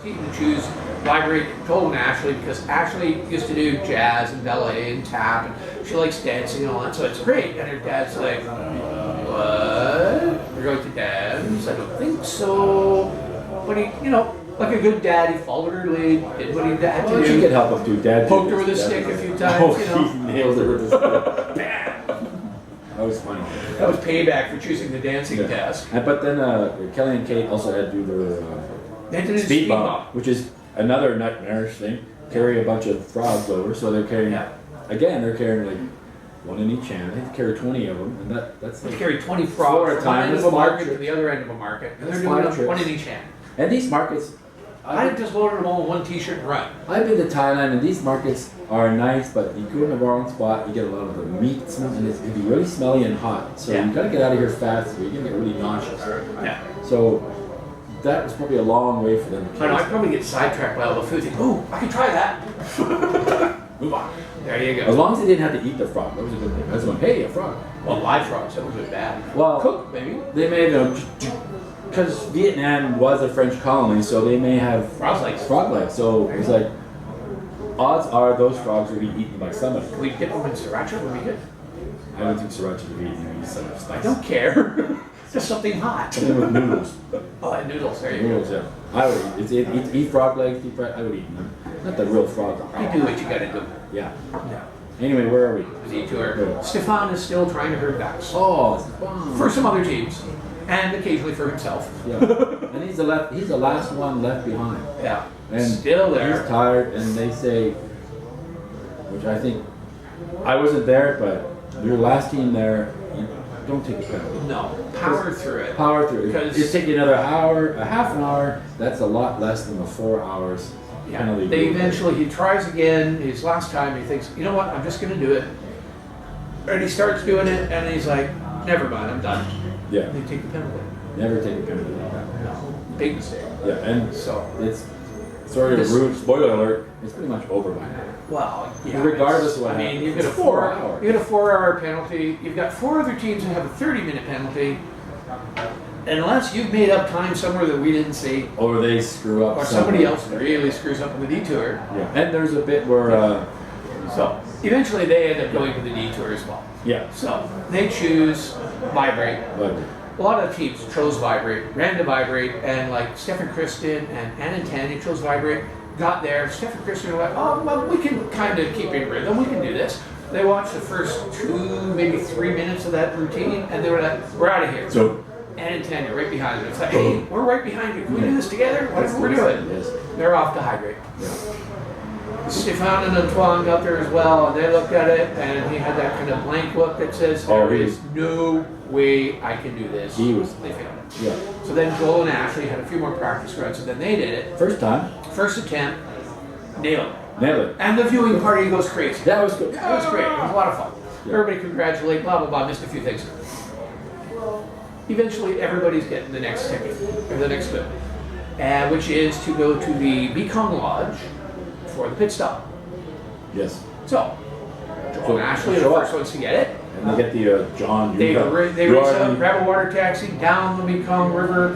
people choose Vibrate, Joel and Ashley, because Ashley used to do jazz and ballet and tap, and she likes dancing and all that, so it's great. And her dad's like, what? You're going to dance? I don't think so. But he, like a good dad, he followed her lead, did what he had to do. She could help him too. Dad poked her with a stick a few times. Oh, he nailed her with a stick. That was funny. That was payback for choosing the dancing task. But then Kelly and Kate also had to do their speed bump, which is another nightmarish thing. Carry a bunch of frogs over, so they're carrying. Again, they're carrying like one in each hand. They have to carry 20 of them, and that's like they carry 20 frogs from one end of a market to the other end of a market, and they're doing one in each hand. And these markets, I just loaded them all in one T-shirt and run. I've been to Thailand, and these markets are nice, but you go in the wrong spot, you get a lot of the meat smell, and it can be really smelly and hot. So you gotta get out of here fast, or you're gonna get really nauseous. Yeah. So that was probably a long way for them. I know, I'd probably get sidetracked by all the food. Think, oh, I can try that. Move on. There you go. As long as they didn't have to eat the frog, that was a good thing. I was going, hey, a frog. Well, live frogs, that would be bad. Well, cooked maybe. They may have, because Vietnam was a French colony, so they may have frog legs. So it's like, odds are those frogs will be eaten by somebody. Can we dip them in sriracha? Would be good. I don't think sriracha would be eaten so much spice. I don't care. Just something hot. Something with noodles. Oh, and noodles. There you go. Yeah. I would eat frog legs. I would eat them. Not the real frog. You do what you gotta do. Yeah. Anyway, where are we? Detour. Stefan is still trying to herd ducks. Oh, for some other teams, and occasionally for himself. Yeah. And he's the last one left behind. Yeah. And still there. He's tired, and they say, which I think, I wasn't there, but your last team there. Don't take a penalty. No, power through it. Power through it. Because it's taking another hour, a half an hour. That's a lot less than the 4 hours penalty. He tries again. His last time, he thinks, you know what? I'm just going to do it. And he starts doing it, and he's like, never mind, I'm done. Yeah. They take the penalty. Never take a penalty like that. No, big mistake. Yeah, and so it's sort of rude. Spoiler alert. It's pretty much over by now. Well, yeah. Regardless of what happens. You get a 4-hour penalty. You've got 4 other teams that have a 30-minute penalty. Unless you've made up time somewhere that we didn't see. Or they screw up. Or somebody else really screws up in the detour. Yeah. And there's a bit where. So eventually they end up going to the detour as well. Yeah. So they choose Vibrate. A lot of teams chose Vibrate, ran to Vibrate, and like Stephen Kristen and Ann and Tanya chose Vibrate. Got there, Steph and Kristen were like, oh, well, we can kind of keep in rhythm, we can do this. They watched the first 2, maybe 3 minutes of that routine, and they were like, we're out of here. So, Ann and Tanya right behind them. It's like, hey, we're right behind you. Can we do this together? Whatever we're doing. Yes. They're off to Hydrate. Yeah. Stefan and Antoine got there as well, and they looked at it, and he had that kind of blank look that says, there is no way I can do this. They failed it. Yeah. So then Joel and Ashley had a few more practice runs, and then they did it. First attempt, nailed it. And the viewing party goes crazy. That was good. That was great. It was a lot of fun. Yeah. Everybody congratulate, blah, blah, blah, missed a few things. Eventually, everybody's getting the next ticket, or the next boot, which is to go to the Mekong Lodge for the pit stop. Yes. So, Joel and Ashley are the first ones to get it. And they get the John. They race up, grab a water taxi down the Mekong River,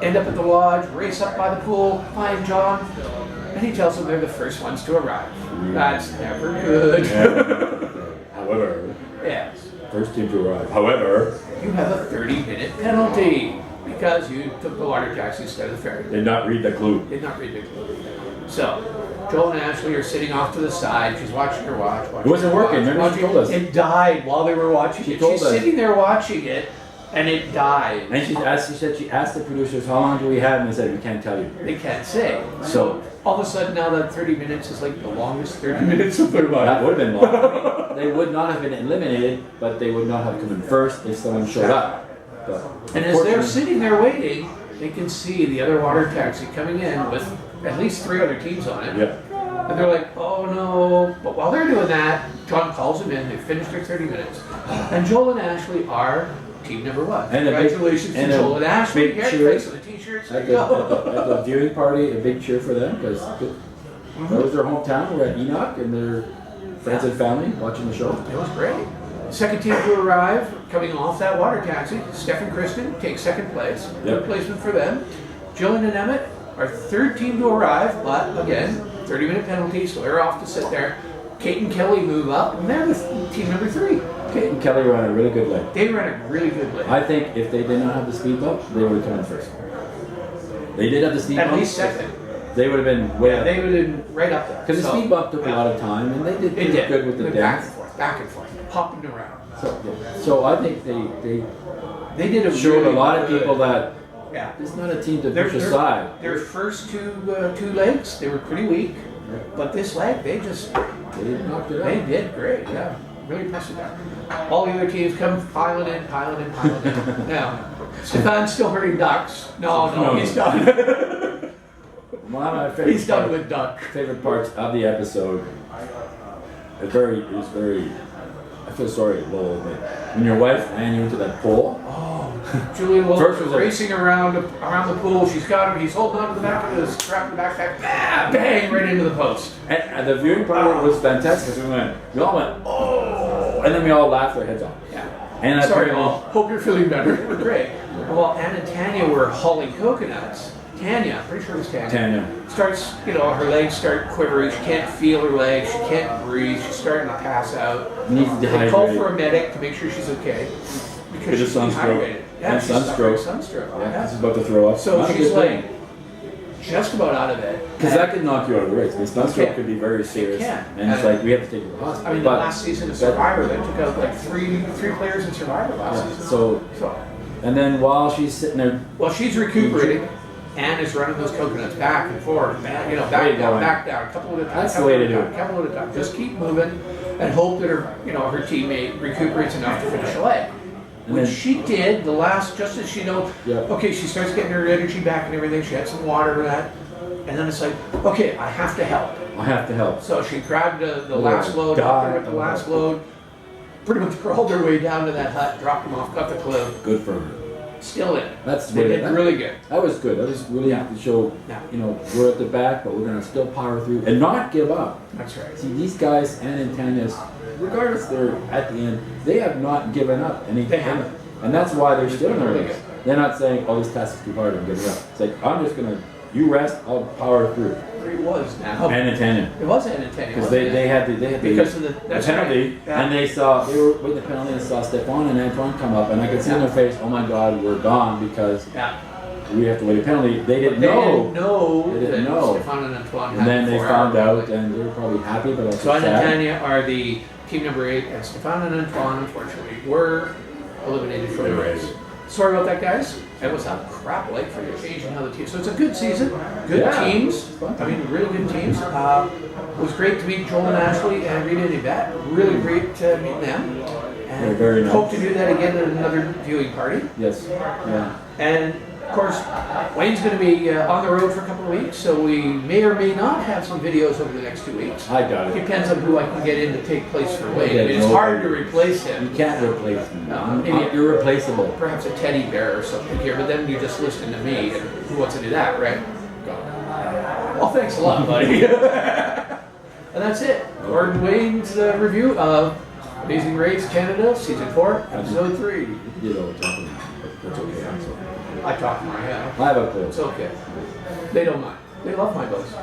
end up at the lodge, race up by the pool, find John, and he tells them they're the first ones to arrive. That's never good. However, yes. First team to arrive. However, you have a 30-minute penalty because you took the water taxi instead of the ferry. Did not read the clue. So, Joel and Ashley are sitting off to the side. She's watching her watch. It wasn't working. Remember she told us. It died while they were watching it. She's sitting there watching it, and it died. And she asked the producers, how long do we have? And they said, we can't tell you. They can't say. So, all of a sudden now that 30 minutes is like the longest 30 minutes of their life. That would have been long. They would not have been eliminated, but they would not have come in first if someone showed up. But and as they're sitting there waiting, they can see the other water taxi coming in with at least 3 other teams on it. Yeah. And they're like, oh no. But while they're doing that, John calls them in. They finished their 30 minutes. And Joel and Ashley are team number 1. And congratulations to Joel and Ashley. Big cheer. The t-shirts. At the viewing party, a big cheer for them because that was their hometown. We're at Enoch and their friends and family watching the show. It was great. Second team to arrive, coming off that water taxi, Steph and Kristen take second place. Good placement for them. Jillian and Emmett our third team to arrive, but again, 30-minute penalty, so they're off to sit there. Kate and Kelly move up, and they're the team number 3. Kate and Kelly ran a really good leg. They ran a really good leg. I think if they did not have the speed bump, they would have come in first. They did have the speed bump. At least second. They would have been way up. They would have been right up there. Because the speed bump took a lot of time, and they did pretty good with the dance. Back and forth, hopping around. So I think they did a showed really a lot of people that yeah. it's not a team to push aside. Their first two legs, they were pretty weak, but this leg, they knocked it out. They did great, yeah. Really impressive. All the other teams come piling in. Now, Stefan's still herding ducks. No, he's done. One of my favorite he's done with duck. Favorite parts of the episode. It was very. I feel sorry a little bit. When your wife ran you into that pole. Oh, Julian was racing around the pool. He's holding on to the back of the strap of the backpack. Bang! Right into the post. And the viewing part was fantastic because we all went, oh, and then we all laughed our heads off. Yeah. And sorry, all. Hope you're feeling better. It was great. Well, Ann and Tanya were hauling coconuts. Tanya, pretty sure it was Tanya. Starts, her legs start quivering. She can't feel her legs. She can't breathe. She's starting to pass out. They call for a medic to make sure she's okay because she's dehydrated. Yeah, she's suffering sunstroke. Yeah, she's about to throw up. So she's like just about out of it. Because that could knock you out of the race. I mean, sunstroke could be very serious. It can. And it's like we have to take you to the hospital. I mean, the last season of Survivor, they took out like three players in Survivor last season. So, and then while she's sitting there, while she's recuperating. Ann is running those coconuts back and forth, back down, a couple at a time. That's the way to do it. Couple at a time. Just keep moving and hope that her teammate recuperates enough to finish a leg. When she did, just as she okay, she starts getting her energy back and everything. She had some water and that, and then it's like, okay, I have to help. So she grabbed the last load, helped her with the last load, pretty much crawled her way down to that hut, dropped them off, got the clue. Good for her. Still in. They did really good. That was good. That was really to show, we're at the back, but we're going to still power through and not give up. That's right. See, these guys, Ann and Tanya's, regardless they're at the end, they have not given up anything. They haven't. And that's why they're still in the race. They're not saying, oh, this task is too hard, I'm giving up. It's like, I'm just going to, you rest, I'll power through. It was now. Ann and Tanya. It was Ann and Tanya. Because they had because of the penalty, right. Yeah. and they were with the penalty and saw Stefan and Antoine come up, and I could see in their face, oh my God, we're gone because we have to wait a penalty. They didn't know. They didn't know. Stefan and Antoine. And then they found out, and they were probably happy, but also Ann and Tanya are the team number 8, and Stefan and Antoine, unfortunately, were eliminated from the race. Sorry about that, guys. It was a crap leg for you, changing how the team. So it's a good season, good teams. I mean, really good teams. It was great to meet Joel and Ashley and Rita and Yvette. Really great to meet them. And very nice. Hope to do that again at another viewing party. Yes. Yeah. And of course, Wayne's going to be on the road for a couple of weeks, so we may or may not have some videos over the next 2 weeks. I got it. Depends on who I can get in to take place for Wayne. I mean, it's hard to replace him. You can't replace him. Maybe You're replaceable. Perhaps a teddy bear or something here, but then you just listen to me, and who wants to do that, right? Well, thanks a lot, buddy. And that's it. Gord and Wayne's review of Amazing Race Canada, Season 4, Episode 3. You know what talking about, but that's okay. I talk to my head. I have a clue. It's okay. They don't mind. They love my books.